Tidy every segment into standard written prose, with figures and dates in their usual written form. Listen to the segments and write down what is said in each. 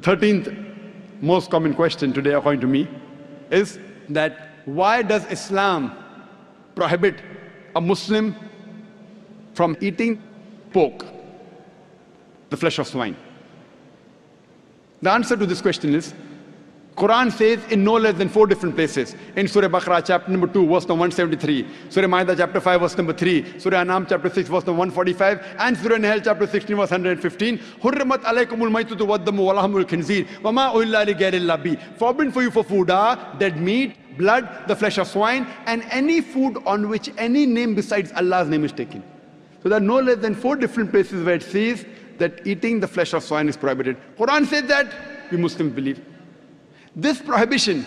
13th most common question today, according to me, is that why does Islam prohibit a Muslim from eating pork, the flesh of swine? The answer to this question is, Quran says in no less than 4 different places. In Surah Baqarah, chapter number 2, verse number 173. Surah Ma'idah, chapter 5, verse number 3. Surah An'am, chapter 6, verse number 145. And Surah Nahl, chapter 16, verse 115. Hurrimat alaykumul maytutu waddamu walahmul khinzir. Wama uhilla li ghayrillah bi. Forbidden for you for food are dead meat, blood, the flesh of swine, and any food on which any name besides Allah's name is taken. So there are no less than 4 different places where it says that eating the flesh of swine is prohibited. Quran says that, we Muslims believe. This prohibition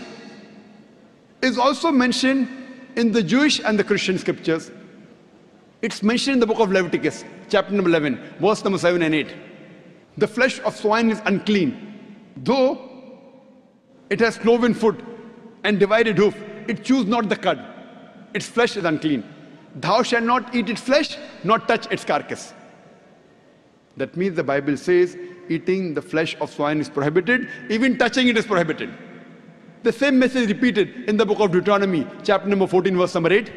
is also mentioned in the Jewish and the Christian scriptures. It's mentioned in the book of Leviticus, chapter number 11, verse number 7 and 8. The flesh of swine is unclean. Though it has cloven foot and divided hoof, it chews not the cud. Its flesh is unclean. Thou shalt not eat its flesh, nor touch its carcass. That means the Bible says eating the flesh of swine is prohibited, even touching it is prohibited. The same message repeated in the book of Deuteronomy, chapter number 14, verse number 8,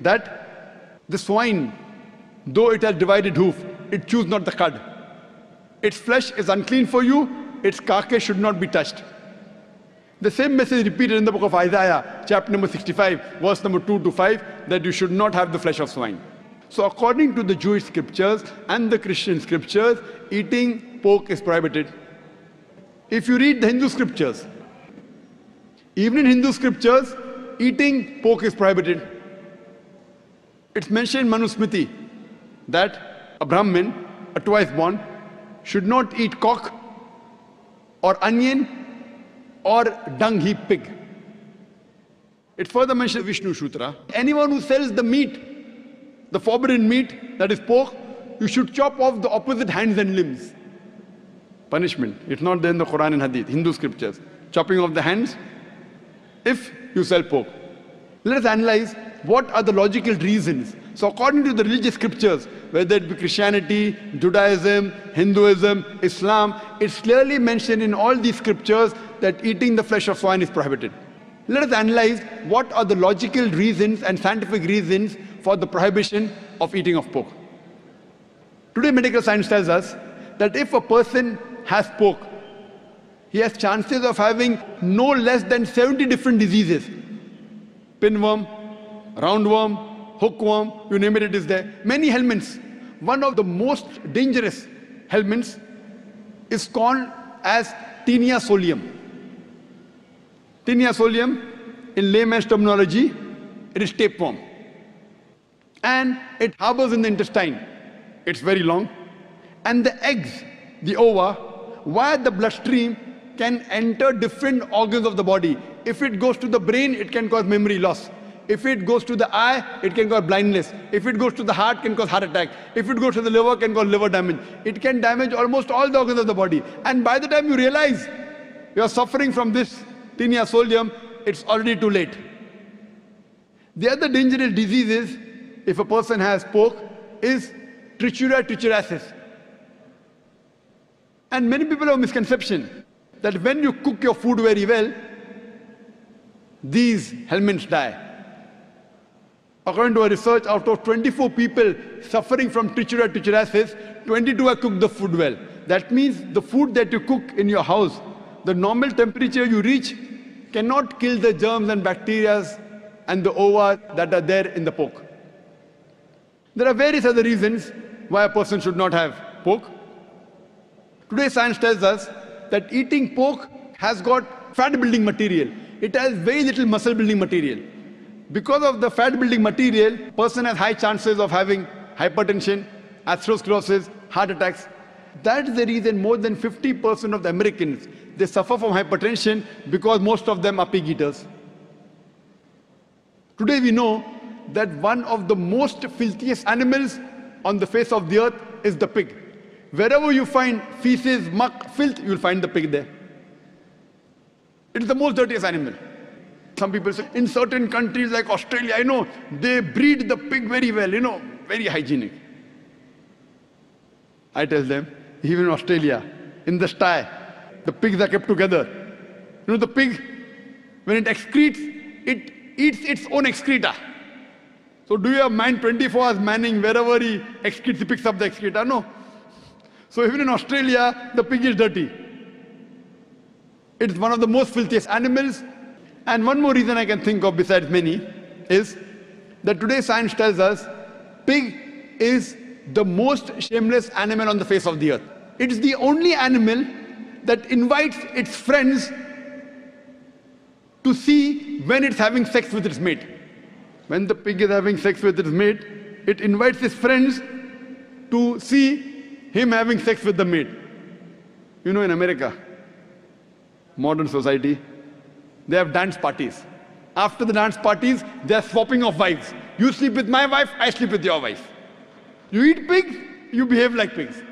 that the swine, though it has divided hoof, it chews not the cud. Its flesh is unclean for you, its carcass should not be touched. The same message repeated in the book of Isaiah, chapter number 65, verse number 2 to 5, that you should not have the flesh of swine. So according to the Jewish scriptures and the Christian scriptures, eating pork is prohibited. If you read the Hindu scriptures, even in Hindu scriptures, eating pork is prohibited. It's mentioned in Manusmriti that a Brahmin, a twice born, should not eat cock or onion or dung heap pig. It further mentions Vishnu Sutra. Anyone who sells the meat, the forbidden meat, that is pork, you should chop off the opposite hands and limbs. Punishment. It's not there in the Quran and Hadith, Hindu scriptures. Chopping off the hands if you sell pork. Let us analyze what are the logical reasons. So according to the religious scriptures, whether it be Christianity, Judaism, Hinduism, Islam, it's clearly mentioned in all these scriptures that eating the flesh of swine is prohibited. Let us analyze what are the logical reasons and scientific reasons for the prohibition of eating of pork. Today medical science tells us that if a person has pork, he has chances of having no less than 70 different diseases. Pinworm, roundworm, hookworm, you name it, it is there. Many helminths. One of the most dangerous helminths is called as Taenia solium. Taenia solium, in layman's terminology, it is tapeworm. And it harbors in the intestine. It's very long. And the eggs, the ova, via the bloodstream can enter different organs of the body. If it goes to the brain, it can cause memory loss. If it goes to the eye, it can cause blindness. If it goes to the heart, it can cause heart attack. If it goes to the liver, it can cause liver damage. It can damage almost all the organs of the body. And by the time you realize you are suffering from this Taenia solium, it's already too late. The other dangerous diseases, if a person has pork, is Trichuria trichuriasis. And many people have a misconception that when you cook your food very well, these helminths die. According to a research, out of 24 people suffering from Trichuria trichuriasis, 22 have cooked the food well. That means the food that you cook in your house, the normal temperature you reach cannot kill the germs and bacteria and the ova that are there in the pork. There are various other reasons why a person should not have pork. Today science tells us that eating pork has got fat building material. It has very little muscle building material. Because of the fat building material, person has high chances of having hypertension, atherosclerosis, heart attacks. That is the reason more than 50% of the Americans, they suffer from hypertension because most of them are pig eaters. Today we know that one of the most filthiest animals on the face of the earth is the pig. Wherever you find feces, muck, filth, you will find the pig there. It is the most dirtiest animal. Some people say, in certain countries like Australia, I know, they breed the pig very well, very hygienic. I tell them, even in Australia, in the sty, The pigs are kept together. You know, the pig, when it excretes, it eats its own excreta. So do you have man 24 hours manning wherever he excretes, he picks up the excreta? No. So even in Australia, the pig is dirty. It's one of the most filthiest animals. And one more reason I can think of besides many is that today science tells us pig is the most shameless animal on the face of the earth. It is the only animal that invites its friends to see when it's having sex with its mate. When the pig is having sex with its mate, it invites its friends to see him having sex with the mate. You know, in America, modern society, they have dance parties. After the dance parties, they are swapping of wives. You sleep with my wife, I sleep with your wife. You eat pigs, you behave like pigs.